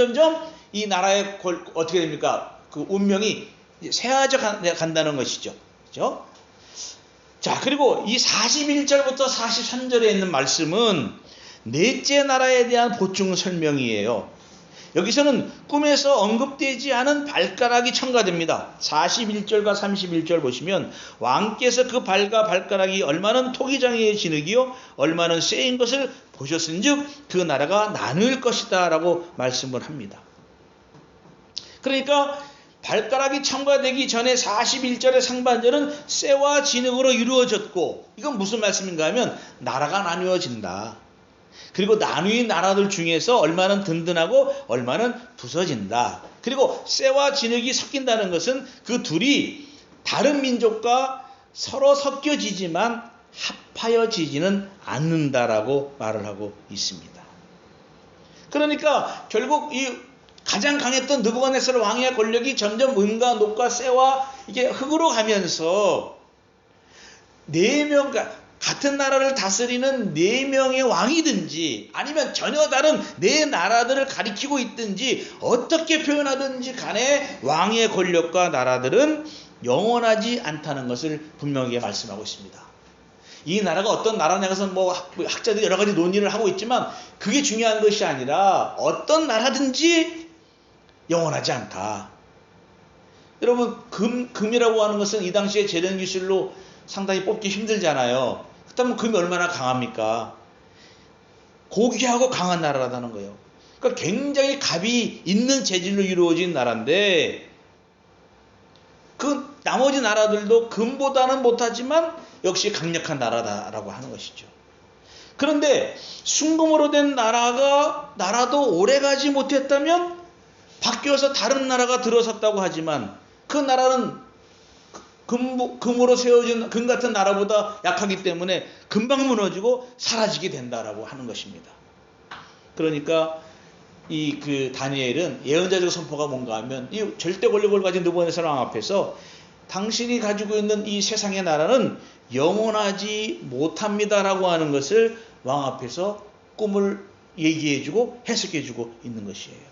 이 나라의 어떻게 됩니까? 그 운명이 쇠해져 간다는 것이죠. 그렇죠? 자, 그리고 이 41절부터 43절에 있는 말씀은 넷째 나라에 대한 보충 설명이에요. 여기서는 꿈에서 언급되지 않은 발가락이 첨가됩니다. 41절과 31절 보시면 왕께서 그 발과 발가락이 얼마는 토기장이의 진흙이요 얼마는 쇠인 것을 보셨은즉 그 나라가 나눌 것이다 라고 말씀을 합니다. 그러니까 발가락이 첨가되기 전에 41절의 상반절은 쇠와 진흙으로 이루어졌고, 이건 무슨 말씀인가 하면 나라가 나누어진다. 그리고 나누인 나라들 중에서 얼마는 든든하고 얼마는 부서진다. 그리고 쇠와 진흙이 섞인다는 것은 그 둘이 다른 민족과 서로 섞여지지만 합하여지지는 않는다라고 말을 하고 있습니다. 그러니까 결국 이 가장 강했던 느부갓네살 왕의 권력이 점점 은과 녹과 쇠와 이게 흙으로 가면서 네 명, 같은 나라를 다스리는 네 명의 왕이든지 아니면 전혀 다른 네 나라들을 가리키고 있든지 어떻게 표현하든지 간에 왕의 권력과 나라들은 영원하지 않다는 것을 분명하게 말씀하고 있습니다. 이 나라가 어떤 나라냐 것은 뭐 학자들이 여러 가지 논의를 하고 있지만 그게 중요한 것이 아니라 어떤 나라든지 영원하지 않다. 여러분 금이라고 하는 것은 이 당시에 재련 기술로 상당히 뽑기 힘들잖아요. 그렇다면 금이 얼마나 강합니까? 고귀하고 강한 나라라는 거예요. 그러니까 굉장히 값이 있는 재질로 이루어진 나라인데 그 나머지 나라들도 금보다는 못하지만 역시 강력한 나라다라고 하는 것이죠. 그런데 순금으로 된 나라도 오래가지 못했다면 바뀌어서 다른 나라가 들어섰다고 하지만 그 나라는 금으로 세워진 금 같은 나라보다 약하기 때문에 금방 무너지고 사라지게 된다라고 하는 것입니다. 그러니까 그 다니엘은 예언자적 선포가 뭔가 하면 이 절대 권력을 가진 느부갓네살 왕 앞에서 당신이 가지고 있는 이 세상의 나라는 영원하지 못합니다라고 하는 것을 왕 앞에서 꿈을 얘기해주고 해석해주고 있는 것이에요.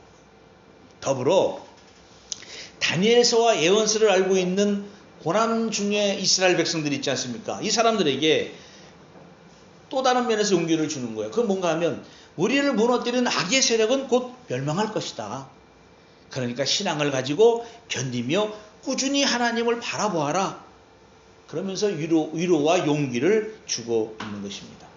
더불어 다니엘서와 예언서를 알고 있는 고난 중에 이스라엘 백성들이 있지 않습니까? 이 사람들에게 또 다른 면에서 용기를 주는 거예요. 그건 뭔가 하면 우리를 무너뜨리는 악의 세력은 곧 멸망할 것이다. 그러니까 신앙을 가지고 견디며 꾸준히 하나님을 바라보아라. 그러면서 위로와 용기를 주고 있는 것입니다.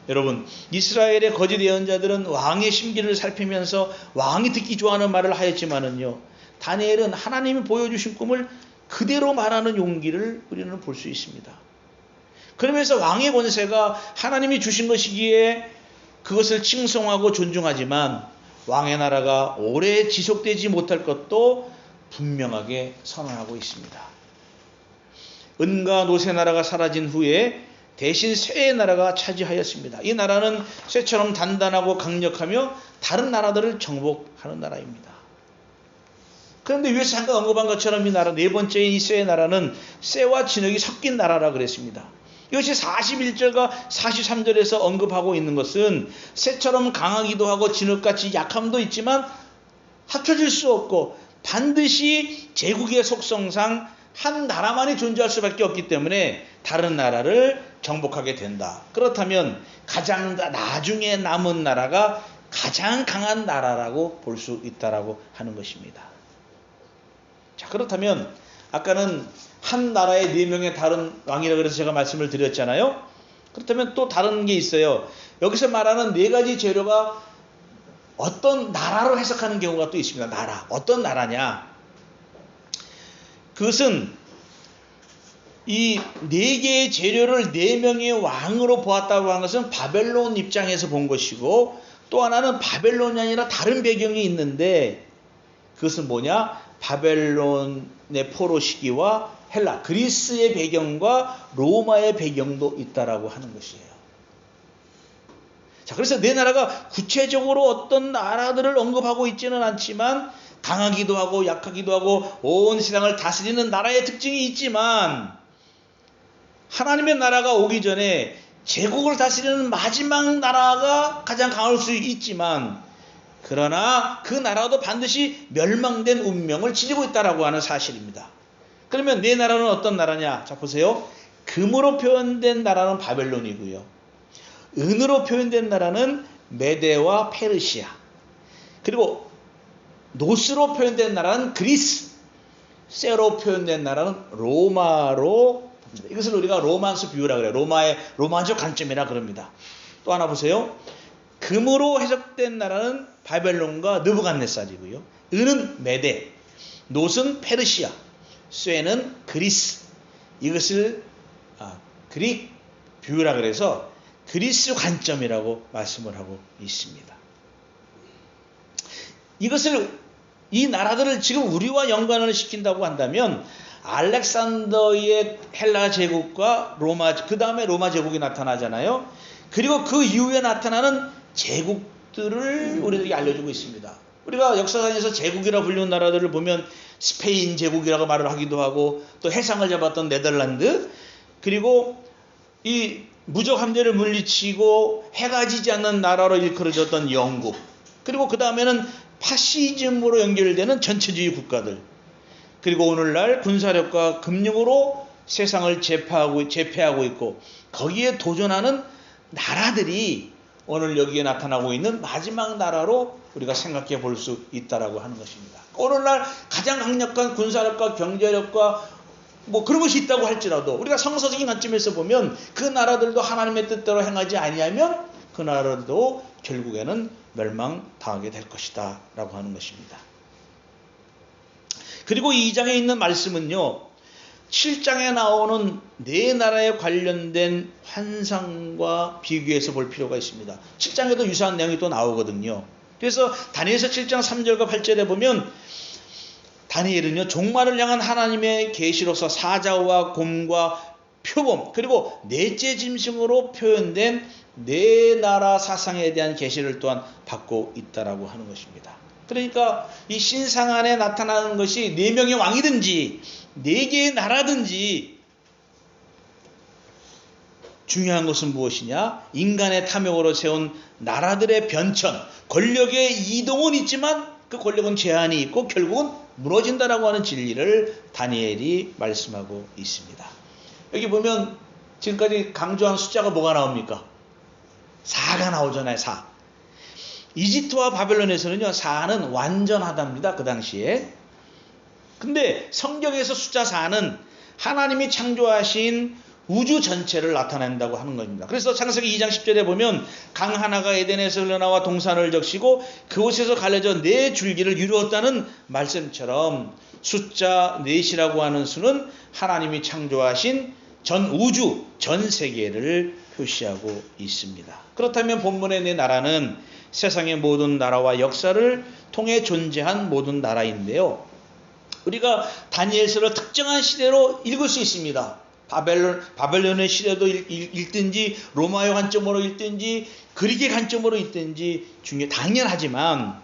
여러분, 이스라엘의 거짓 예언자들은 왕의 심기를 살피면서 왕이 듣기 좋아하는 말을 하였지만은요, 다니엘은 하나님이 보여주신 꿈을 그대로 말하는 용기를 우리는 볼 수 있습니다. 그러면서 왕의 권세가 하나님이 주신 것이기에 그것을 칭송하고 존중하지만 왕의 나라가 오래 지속되지 못할 것도 분명하게 선언하고 있습니다. 은과 노새 나라가 사라진 후에 대신 쇠의 나라가 차지하였습니다. 이 나라는 쇠처럼 단단하고 강력하며 다른 나라들을 정복하는 나라입니다. 그런데 위에서 잠깐 언급한 것처럼 이 나라 네 번째인 이 쇠의 나라는 쇠와 진흙이 섞인 나라라 그랬습니다. 이것이 41절과 43절에서 언급하고 있는 것은 쇠처럼 강하기도 하고 진흙같이 약함도 있지만 합쳐질 수 없고 반드시 제국의 속성상 한 나라만이 존재할 수밖에 없기 때문에 다른 나라를 정복하게 된다. 그렇다면 가장 나중에 남은 나라가 가장 강한 나라라고 볼 수 있다라고 하는 것입니다. 자, 그렇다면 아까는 한 나라에 네 명의 다른 왕이라고 해서 제가 말씀을 드렸잖아요. 그렇다면 또 다른 게 있어요. 여기서 말하는 네 가지 재료가 어떤 나라로 해석하는 경우가 또 있습니다. 나라. 어떤 나라냐? 그것은 이 네 개의 재료를 네 명의 왕으로 보았다고 하는 것은 바벨론 입장에서 본 것이고, 또 하나는 바벨론이 아니라 다른 배경이 있는데 그것은 뭐냐? 바벨론의 포로 시기와 헬라, 그리스의 배경과 로마의 배경도 있다라고 하는 것이에요. 자, 그래서 네 나라가 구체적으로 어떤 나라들을 언급하고 있지는 않지만 강하기도 하고 약하기도 하고 온 세상을 다스리는 나라의 특징이 있지만 하나님의 나라가 오기 전에 제국을 다스리는 마지막 나라가 가장 강할 수 있지만 그러나 그 나라도 반드시 멸망된 운명을 지니고 있다라고 하는 사실입니다. 그러면 네 나라는 어떤 나라냐? 자, 보세요. 금으로 표현된 나라는 바벨론이고요. 은으로 표현된 나라는 메데와 페르시아. 그리고 노스로 표현된 나라는 그리스. 쇠로 표현된 나라는 로마로 봅니다. 이것을 우리가 로만스 뷰라 그래요. 로마적 관점이라 그럽니다. 또 하나 보세요. 금으로 해석된 나라는 바벨론과 느부갓네살이고요. 은은 메데, 노스는 페르시아, 쇠는 그리스. 이것을 그릭 뷰라 그래서 그리스 관점이라고 말씀을 하고 있습니다. 이 나라들을 지금 우리와 연관을 시킨다고 한다면 알렉산더의 헬라 제국과 로마, 그 다음에 로마 제국이 나타나잖아요. 그리고 그 이후에 나타나는 제국들을 우리에게 알려주고 있습니다. 우리가 역사상에서 제국이라 불리는 나라들을 보면 스페인 제국이라고 말을 하기도 하고, 또 해상을 잡았던 네덜란드, 그리고 이 무적 함대를 물리치고 해가 지지 않는 나라로 일컬어졌던 영국, 그리고 그 다음에는 파시즘으로 연결되는 전체주의 국가들, 그리고 오늘날 군사력과 금융으로 세상을 제패하고 있고, 거기에 도전하는 나라들이 오늘 여기에 나타나고 있는 마지막 나라로 우리가 생각해 볼 수 있다라고 하는 것입니다. 오늘날 가장 강력한 군사력과 경제력과 뭐 그런 것이 있다고 할지라도 우리가 성서적인 관점에서 보면 그 나라들도 하나님의 뜻대로 행하지 아니하면 그 나라들도 결국에는 멸망당하게 될 것이다 라고 하는 것입니다. 그리고 2장에 있는 말씀은요, 7장에 나오는 네 나라에 관련된 환상과 비교해서 볼 필요가 있습니다. 7장에도 유사한 내용이 또 나오거든요. 그래서 다니엘서 7장 3절과 8절에 보면 다니엘은요, 종말을 향한 하나님의 계시로서 사자와 곰과 표범, 그리고 넷째 짐승으로 표현된 네 나라 사상에 대한 계시를 또한 받고 있다라고 하는 것입니다. 그러니까 이 신상 안에 나타나는 것이 네 명의 왕이든지 네 개의 나라든지 중요한 것은 무엇이냐? 인간의 탐욕으로 세운 나라들의 변천, 권력의 이동은 있지만 그 권력은 제한이 있고 결국은 무너진다라고 하는 진리를 다니엘이 말씀하고 있습니다. 여기 보면 지금까지 강조한 숫자가 뭐가 나옵니까? 4가 나오잖아요. 4. 이집트와 바벨론에서는요, 4는 완전하답니다. 그 당시에. 근데 성경에서 숫자 4는 하나님이 창조하신 우주 전체를 나타낸다고 하는 겁니다. 그래서 창세기 2장 10절에 보면 강 하나가 에덴에서 흘러나와 동산을 적시고 그곳에서 갈려져 네 줄기를 이루었다는 말씀처럼 숫자 4이라고 하는 수는 하나님이 창조하신 전 우주, 전 세계를 표시하고 있습니다. 그렇다면 본문의 네 나라는 세상의 모든 나라와 역사를 통해 존재한 모든 나라인데요, 우리가 다니엘서를 특정한 시대로 읽을 수 있습니다. 바벨론의 시대도 읽든지 로마의 관점으로 읽든지 그리스의 관점으로 읽든지 당연하지만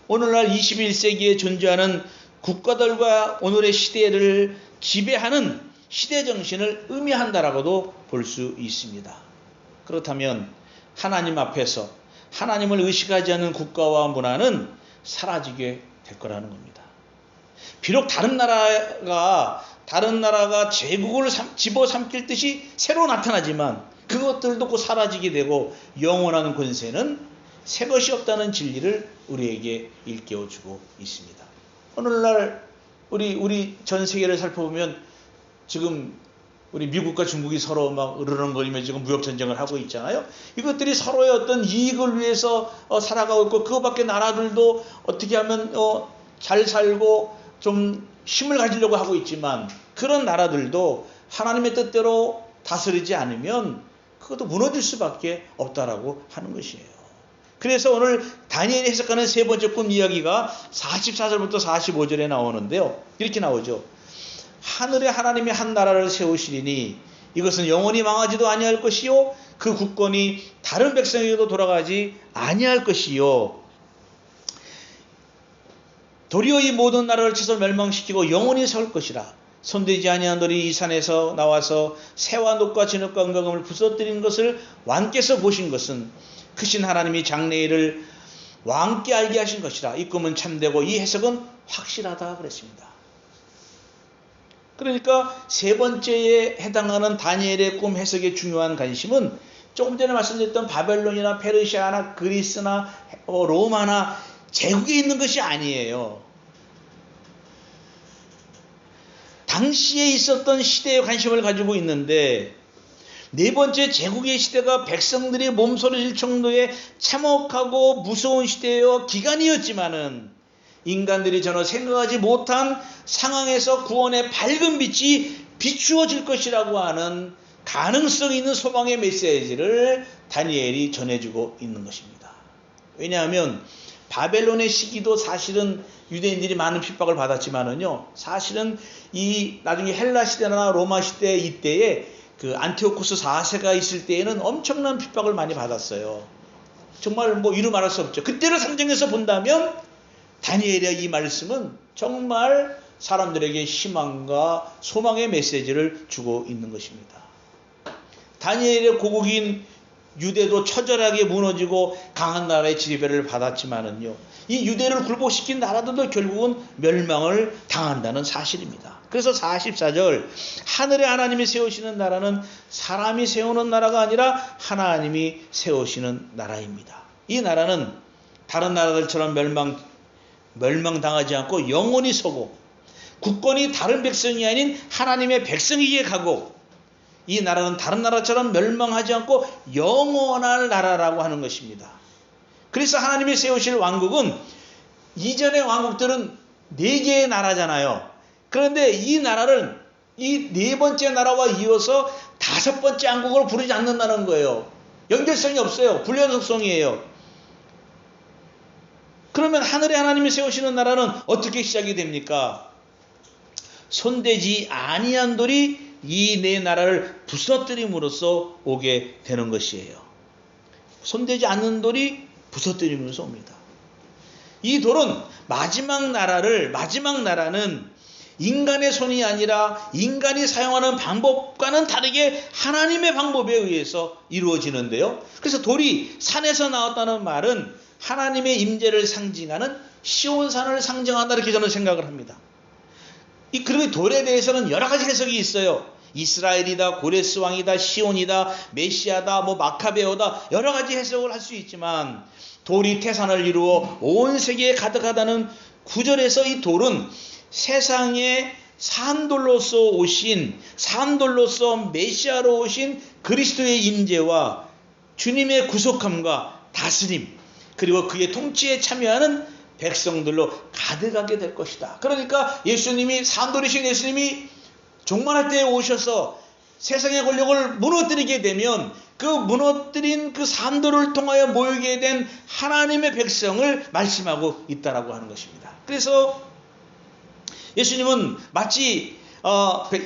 오늘날 21세기에 존재하는 국가들과 오늘의 시대를 지배하는 시대 정신을 의미한다라고도 볼 수 있습니다. 그렇다면 하나님 앞에서 하나님을 의식하지 않는 국가와 문화는 사라지게 될 거라는 겁니다. 비록 다른 나라가 제국을 집어삼킬 듯이 새로 나타나지만 그것들도 곧 사라지게 되고 영원한 권세는 새 것이 없다는 진리를 우리에게 일깨워주고 있습니다. 오늘날 우리 전 세계를 살펴보면 지금 우리 미국과 중국이 서로 막 으르렁거리며 지금 무역전쟁을 하고 있잖아요. 이것들이 서로의 어떤 이익을 위해서 살아가고 있고, 그거밖에 나라들도 어떻게 하면 잘 살고 좀 힘을 가지려고 하고 있지만, 그런 나라들도 하나님의 뜻대로 다스리지 않으면 그것도 무너질 수밖에 없다라고 하는 것이에요. 그래서 오늘 다니엘이 해석하는 세 번째 꿈 이야기가 44절부터 45절에 나오는데요, 이렇게 나오죠. 하늘에 하나님이 한 나라를 세우시리니 이것은 영원히 망하지도 아니할 것이요, 그 국권이 다른 백성에게도 돌아가지 아니할 것이요, 도리어 이 모든 나라를 쳐서 멸망시키고 영원히 설 것이라. 손대지 아니한 돌이 이 산에서 나와서 새와 녹과 진흙과 은과금을 부서뜨린 것을 왕께서 보신 것은 크신 하나님이 장래일을 왕께 알게 하신 것이라. 이 꿈은 참되고 이 해석은 확실하다 그랬습니다. 그러니까 세 번째에 해당하는 다니엘의 꿈 해석의 중요한 관심은 조금 전에 말씀드렸던 바벨론이나 페르시아나 그리스나 로마나 제국에 있는 것이 아니에요. 당시에 있었던 시대에 관심을 가지고 있는데, 네 번째 제국의 시대가 백성들이 몸소리칠 정도의 참혹하고 무서운 시대여 기간이었지만은 인간들이 전혀 생각하지 못한 상황에서 구원의 밝은 빛이 비추어질 것이라고 하는 가능성 있는 소망의 메시지를 다니엘이 전해주고 있는 것입니다. 왜냐하면 바벨론의 시기도 사실은 유대인들이 많은 핍박을 받았지만은요, 사실은 이 나중에 헬라 시대나 로마 시대 이때에 그 안티오코스 4세가 있을 때에는 엄청난 핍박을 많이 받았어요. 정말 이루 말할 수 없죠. 그때를 상징해서 본다면 다니엘의 이 말씀은 정말 사람들에게 희망과 소망의 메시지를 주고 있는 것입니다. 다니엘의 고국인 유대도 처절하게 무너지고 강한 나라의 지배를 받았지만은요, 이 유대를 굴복시킨 나라들도 결국은 멸망을 당한다는 사실입니다. 그래서 44절, 하늘에 하나님이 세우시는 나라는 사람이 세우는 나라가 아니라 하나님이 세우시는 나라입니다. 이 나라는 다른 나라들처럼 멸망당하지 않고 영원히 서고, 국권이 다른 백성이 아닌 하나님의 백성에게 가고, 이 나라는 다른 나라처럼 멸망하지 않고 영원한 나라라고 하는 것입니다. 그래서 하나님이 세우실 왕국은, 이전의 왕국들은 4개의 나라잖아요. 그런데 이 나라를 이 4번째 나라와 이어서 5번째 왕국을 부르지 않는다는 거예요. 연결성이 없어요. 불연속성이에요. 그러면 하늘에 하나님이 세우시는 나라는 어떻게 시작이 됩니까? 손대지 아니한 돌이 이 4나라를 부서뜨림으로써 오게 되는 것이에요. 손대지 않는 돌이 부서뜨림으로써 옵니다. 이 돌은 마지막 나라는 인간의 손이 아니라 인간이 사용하는 방법과는 다르게 하나님의 방법에 의해서 이루어지는데요. 그래서 돌이 산에서 나왔다는 말은 하나님의 임재를 상징하는 시온산을 상징한다, 이렇게 저는 생각을 합니다. 그리고 돌에 대해서는 여러 가지 해석이 있어요. 이스라엘이다, 고레스 왕이다, 시온이다, 메시아다, 마카베오다, 여러 가지 해석을 할 수 있지만, 돌이 태산을 이루어 온 세계에 가득하다는 구절에서 이 돌은 세상에 산돌로서 메시아로 오신 그리스도의 임재와 주님의 구속함과 다스림, 그리고 그의 통치에 참여하는 백성들로 가득하게 될 것이다. 그러니까 예수님이, 산돌이신 예수님이 종말의 때에 오셔서 세상의 권력을 무너뜨리게 되면, 그 무너뜨린 그 산돌을 통하여 모이게 된 하나님의 백성을 말씀하고 있다라고 하는 것입니다. 그래서 예수님은 마치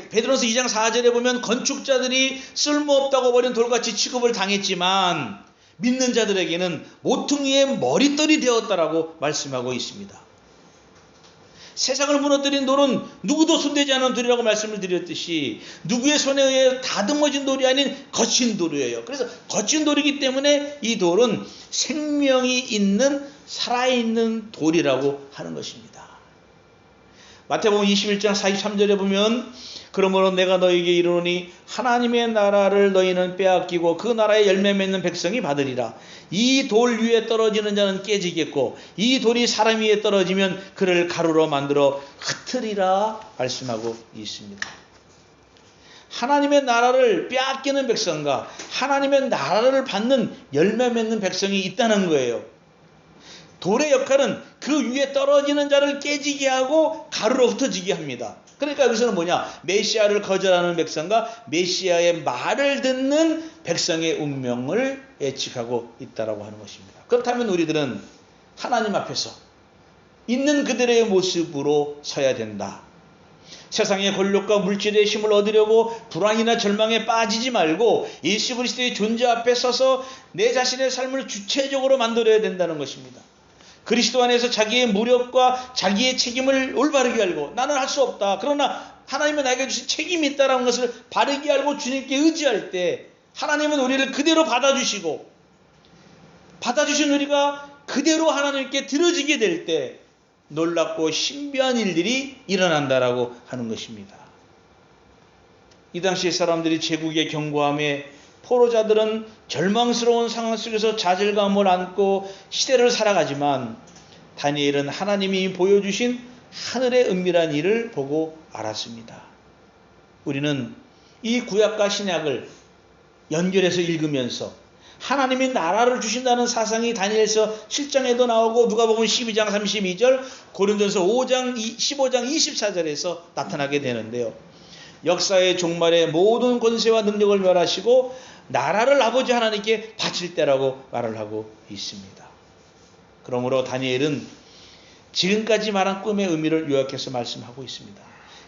베드로서 2장 4절에 보면 건축자들이 쓸모없다고 버린 돌같이 취급을 당했지만 믿는 자들에게는 모퉁이의 머릿돌이 되었다라고 말씀하고 있습니다. 세상을 무너뜨린 돌은 누구도 손대지 않은 돌이라고 말씀을 드렸듯이, 누구의 손에 의해 다듬어진 돌이 아닌 거친 돌이에요. 그래서 거친 돌이기 때문에 이 돌은 생명이 있는 살아있는 돌이라고 하는 것입니다. 마태복음 21장 43절에 보면, 그러므로 내가 너에게 이르노니 하나님의 나라를 너희는 빼앗기고 그 나라에 열매 맺는 백성이 받으리라. 이 돌 위에 떨어지는 자는 깨지겠고 이 돌이 사람 위에 떨어지면 그를 가루로 만들어 흩으리라 말씀하고 있습니다. 하나님의 나라를 빼앗기는 백성과 하나님의 나라를 받는 열매 맺는 백성이 있다는 거예요. 돌의 역할은 그 위에 떨어지는 자를 깨지게 하고 가루로 흩어지게 합니다. 그러니까 여기서는 뭐냐? 메시아를 거절하는 백성과 메시아의 말을 듣는 백성의 운명을 예측하고 있다라고 하는 것입니다. 그렇다면 우리들은 하나님 앞에서 있는 그들의 모습으로 서야 된다. 세상의 권력과 물질의 힘을 얻으려고 불안이나 절망에 빠지지 말고 예수 그리스도의 존재 앞에 서서 내 자신의 삶을 주체적으로 만들어야 된다는 것입니다. 그리스도 안에서 자기의 무력과 자기의 책임을 올바르게 알고, 나는 할 수 없다, 그러나 하나님은 나에게 주신 책임이 있다는 것을 바르게 알고 주님께 의지할 때 하나님은 우리를 그대로 받아주시고, 받아주신 우리가 그대로 하나님께 드려지게 될 때 놀랍고 신비한 일들이 일어난다라고 하는 것입니다. 이 당시 사람들이 제국의 경고함에 포로자들은 절망스러운 상황 속에서 좌절감을 안고 시대를 살아가지만, 다니엘은 하나님이 보여주신 하늘의 은밀한 일을 보고 알았습니다. 우리는 이 구약과 신약을 연결해서 읽으면서 하나님이 나라를 주신다는 사상이 다니엘서 7장에도 나오고 누가복음 12장 32절, 고린도전서 15장 24절에서 나타나게 되는데요. 역사의 종말에 모든 권세와 능력을 멸하시고 나라를 아버지 하나님께 바칠 때라고 말을 하고 있습니다. 그러므로 다니엘은 지금까지 말한 꿈의 의미를 요약해서 말씀하고 있습니다.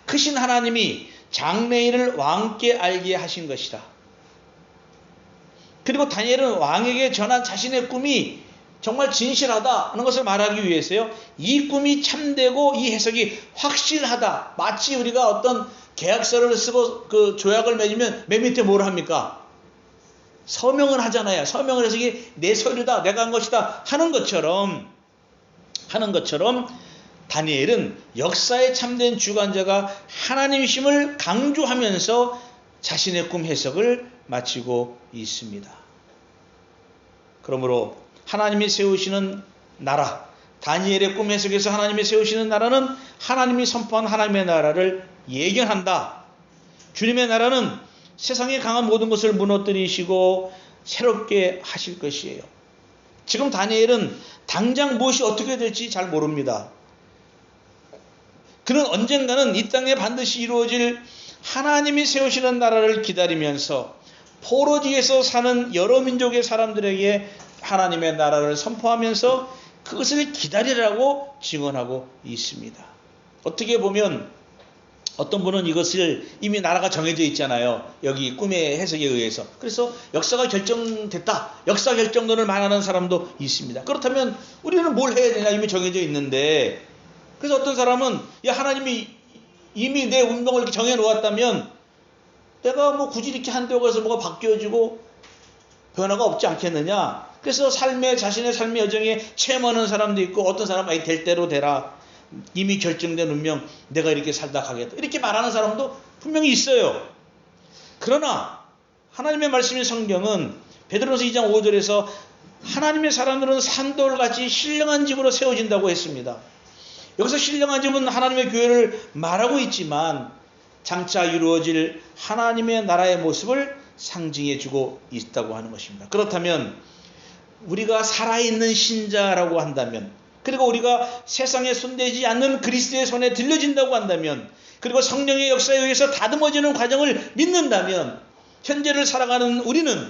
크신 하나님이 장래일을 왕께 알게 하신 것이라. 그리고 다니엘은 왕에게 전한 자신의 꿈이 정말 진실하다 하는 것을 말하기 위해서요, 이 꿈이 참되고 이 해석이 확실하다. 마치 우리가 어떤 계약서를 쓰고 그 조약을 맺으면 맨 밑에 뭘 합니까? 서명을 하잖아요. 서명을 해서 이게 내 서류다, 내가 한 것이다 하는 것처럼 다니엘은 역사에 참된 주관자가 하나님이심을 강조하면서 자신의 꿈 해석을 마치고 있습니다. 그러므로 하나님이 세우시는 나라, 다니엘의 꿈 해석에서 하나님이 세우시는 나라는 하나님이 선포한 하나님의 나라를 예견한다. 주님의 나라는 세상에 강한 모든 것을 무너뜨리시고 새롭게 하실 것이에요. 지금 다니엘은 당장 무엇이 어떻게 될지 잘 모릅니다. 그는 언젠가는 이 땅에 반드시 이루어질 하나님이 세우시는 나라를 기다리면서 포로지에서 사는 여러 민족의 사람들에게 하나님의 나라를 선포하면서 그것을 기다리라고 증언하고 있습니다. 어떻게 보면 어떤 분은 이것을 이미 나라가 정해져 있잖아요. 여기 꿈의 해석에 의해서. 그래서 역사가 결정됐다. 역사 결정론을 말하는 사람도 있습니다. 그렇다면 우리는 뭘 해야 되냐, 이미 정해져 있는데. 그래서 어떤 사람은 야, 하나님이 이미 내 운명을 이렇게 정해놓았다면 내가 뭐 굳이 이렇게 한다고 해서 뭐가 바뀌어지고 변화가 없지 않겠느냐. 그래서 자신의 삶의 여정에 체험하는 사람도 있고, 어떤 사람은 될 대로 되라, 이미 결정된 운명 내가 이렇게 살다 가겠다, 이렇게 말하는 사람도 분명히 있어요. 그러나 하나님의 말씀인 성경은 베드로전서 2장 5절에서 하나님의 사람들은 산돌같이 신령한 집으로 세워진다고 했습니다. 여기서 신령한 집은 하나님의 교회를 말하고 있지만 장차 이루어질 하나님의 나라의 모습을 상징해주고 있다고 하는 것입니다. 그렇다면 우리가 살아있는 신자라고 한다면, 그리고 우리가 세상에 손대지 않는 그리스도의 손에 들려진다고 한다면, 그리고 성령의 역사에 의해서 다듬어지는 과정을 믿는다면, 현재를 살아가는 우리는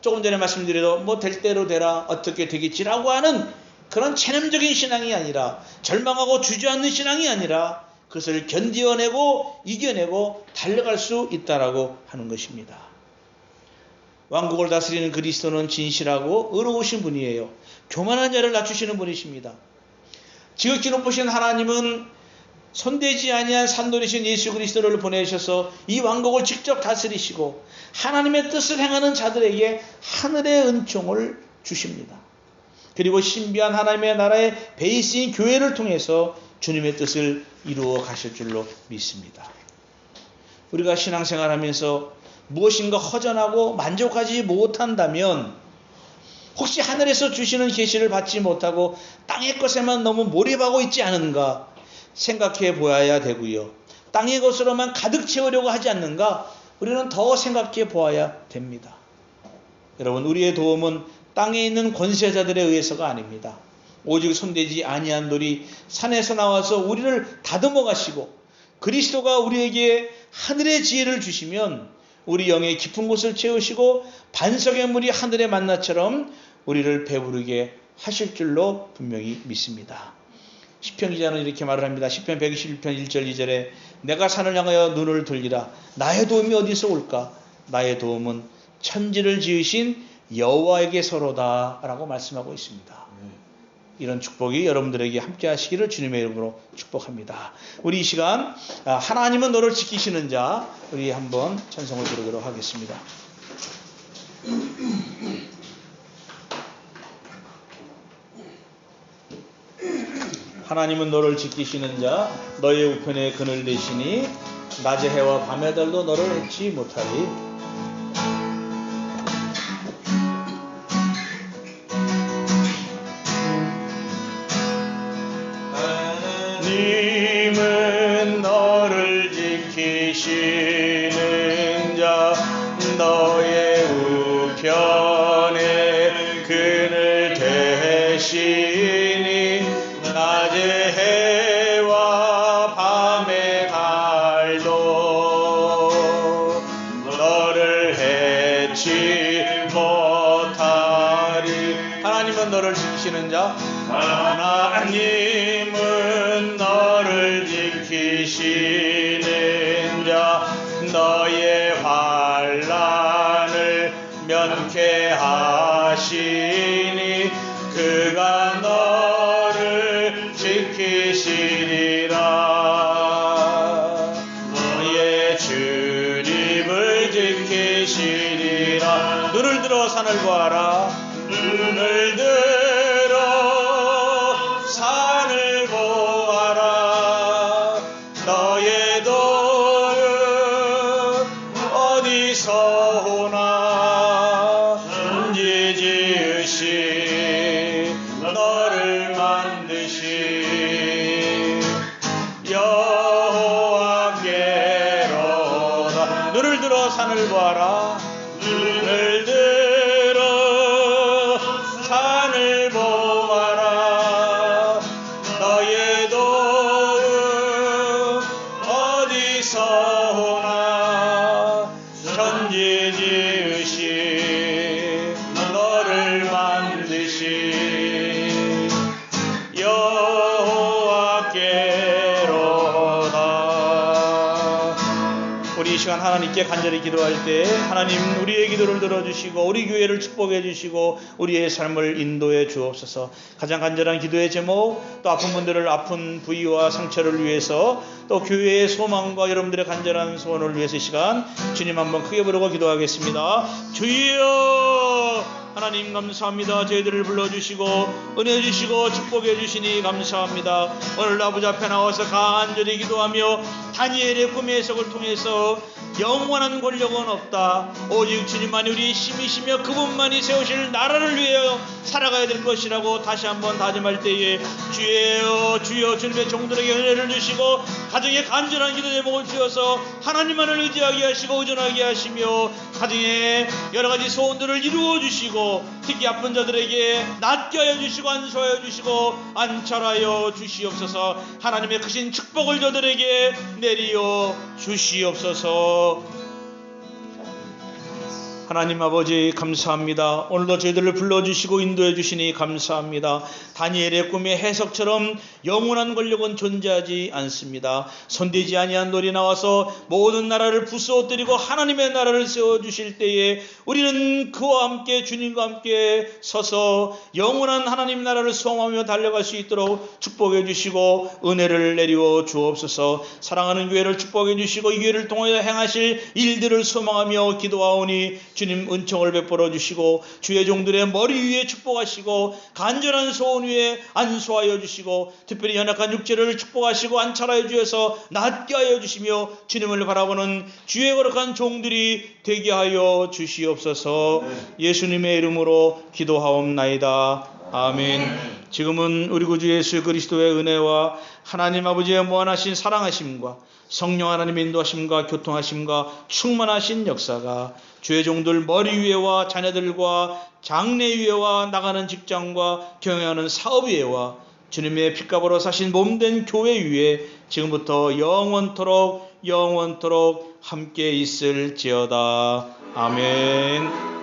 조금 전에 말씀드려도 뭐 될 대로 되라, 어떻게 되겠지라고 하는 그런 체념적인 신앙이 아니라, 절망하고 주저앉는 신앙이 아니라 그것을 견디어내고 이겨내고 달려갈 수 있다라고 하는 것입니다. 왕국을 다스리는 그리스도는 진실하고 의로우신 분이에요. 교만한 자를 낮추시는 분이십니다. 지극히 높으신 하나님은 손대지 아니한 산돌이신 예수 그리스도를 보내셔서 이 왕국을 직접 다스리시고 하나님의 뜻을 행하는 자들에게 하늘의 은총을 주십니다. 그리고 신비한 하나님의 나라의 베이스인 교회를 통해서 주님의 뜻을 이루어 가실 줄로 믿습니다. 우리가 신앙생활하면서 무엇인가 허전하고 만족하지 못한다면, 혹시 하늘에서 주시는 계시를 받지 못하고 땅의 것에만 너무 몰입하고 있지 않은가 생각해 보아야 되고요. 땅의 것으로만 가득 채우려고 하지 않는가, 우리는 더 생각해 보아야 됩니다. 여러분, 우리의 도움은 땅에 있는 권세자들에 의해서가 아닙니다. 오직 손대지 아니한 돌이 산에서 나와서 우리를 다듬어 가시고 그리스도가 우리에게 하늘의 지혜를 주시면 우리 영의 깊은 곳을 채우시고 반석의 물이 하늘의 만나처럼 우리를 배부르게 하실 줄로 분명히 믿습니다. 시편 기자는 이렇게 말을 합니다. 시편 121편 1절 2절에 내가 산을 향하여 눈을 돌리라. 나의 도움이 어디서 올까? 나의 도움은 천지를 지으신 여호와에게서로다 라고 말씀하고 있습니다. 이런 축복이 여러분들에게 함께 하시기를 주님의 이름으로 축복합니다. 우리 이 시간 하나님은 너를 지키시는 자, 우리 한번 찬송을 부르도록 하겠습니다. 하나님은 너를 지키시는 자, 너의 우편에 그늘 내시니 낮의 해와 밤의 달도 너를 해치 못하리. 하나님은 너를 지키시는 자, 너의 우편에 그늘 대시니 낮의 해와 밤의 달도 너를 해치 못하리. 하나님은 너를 지키시는 자, 하나님은 너를 지키시는 자, 너의 환난을 면케하시니 지키시리라. 너의 주님을 지키시리라. 눈을 들어 산을 보아라. 눈을 들어 산을 보아라. 너의 도움 어디서 오나. 천지 지으신 너를 만드신 여호와께로다. 눈을 들어 산을 보아라. 눈을 들어 산을 보아라. 너의 도움 어디서 오나. 천지 지으신 너를 만드신 여호와께로다. 우리 이 시간 하나님께 간절히 기도할 때 하나님 우리의 기도를 들어주시고 우리 교회를 축복해 주시고 우리의 삶을 인도해 주옵소서. 가장 간절한 기도의 제목, 또 아픈 분들을 아픈 부위와 상처를 위해서, 또 교회의 소망과 여러분들의 간절한 소원을 위해서 이 시간 주님 한번 크게 부르고 기도하겠습니다. 주여 하나님 감사합니다. 저희들을 불러주시고 은혜 주시고 축복해 주시니 감사합니다. 오늘 아버지 앞에 나와서 간절히 기도하며 다니엘의 꿈의 해석을 통해서 영원한 권력은 없다. 오직 주님만이 우리의 힘이시며 그분만이 세우실 나라를 위하여 살아가야 될 것이라고 다시 한번 다짐할 때에 주여 주여 주님의 종들에게 은혜를 주시고 가정에 간절한 기도 제목을 주어서 하나님만을 의지하게 하시고 의존하게 하시며 가정에 여러가지 소원들을 이루어 주시고 특히 아픈 자들에게 낫게 하여 주시고 안수하여 주시고 안찰하여 주시옵소서. 하나님의 크신 축복을 저들에게 내리어 주시옵소서. 하나님 아버지 감사합니다. 오늘도 저희들을 불러주시고 인도해 주시니 감사합니다. 다니엘의 꿈의 해석처럼 영원한 권력은 존재하지 않습니다. 손대지 아니한 돌이 나와서 모든 나라를 부수어뜨리고 하나님의 나라를 세워주실 때에 우리는 그와 함께 주님과 함께 서서 영원한 하나님 나라를 수호하며 달려갈 수 있도록 축복해 주시고 은혜를 내리워 주옵소서. 사랑하는 교회를 축복해 주시고 이 교회를 통하여 행하실 일들을 소망하며 기도하오니 주님 은총을 베풀어 주시고 주의 종들의 머리 위에 축복하시고 간절한 소원 위에 안수하여 주시고 특별히 연약한 육체를 축복하시고 안찰하여 주셔서 낫게 하여 주시며 주님을 바라보는 주의 거룩한 종들이 되게 하여 주시옵소서. 예수님의 이름으로 기도하옵나이다. 아멘. 지금은 우리 구주 예수 그리스도의 은혜와 하나님 아버지의 무한하신 사랑하심과 성령 하나님의 인도하심과 교통하심과 충만하신 역사가 주의 종들 머리 위에와 자녀들과 장래 위에와 나가는 직장과 경영하는 사업 위에와 주님의 핏값으로 사신 몸된 교회 위에 지금부터 영원토록 함께 있을지어다. 아멘.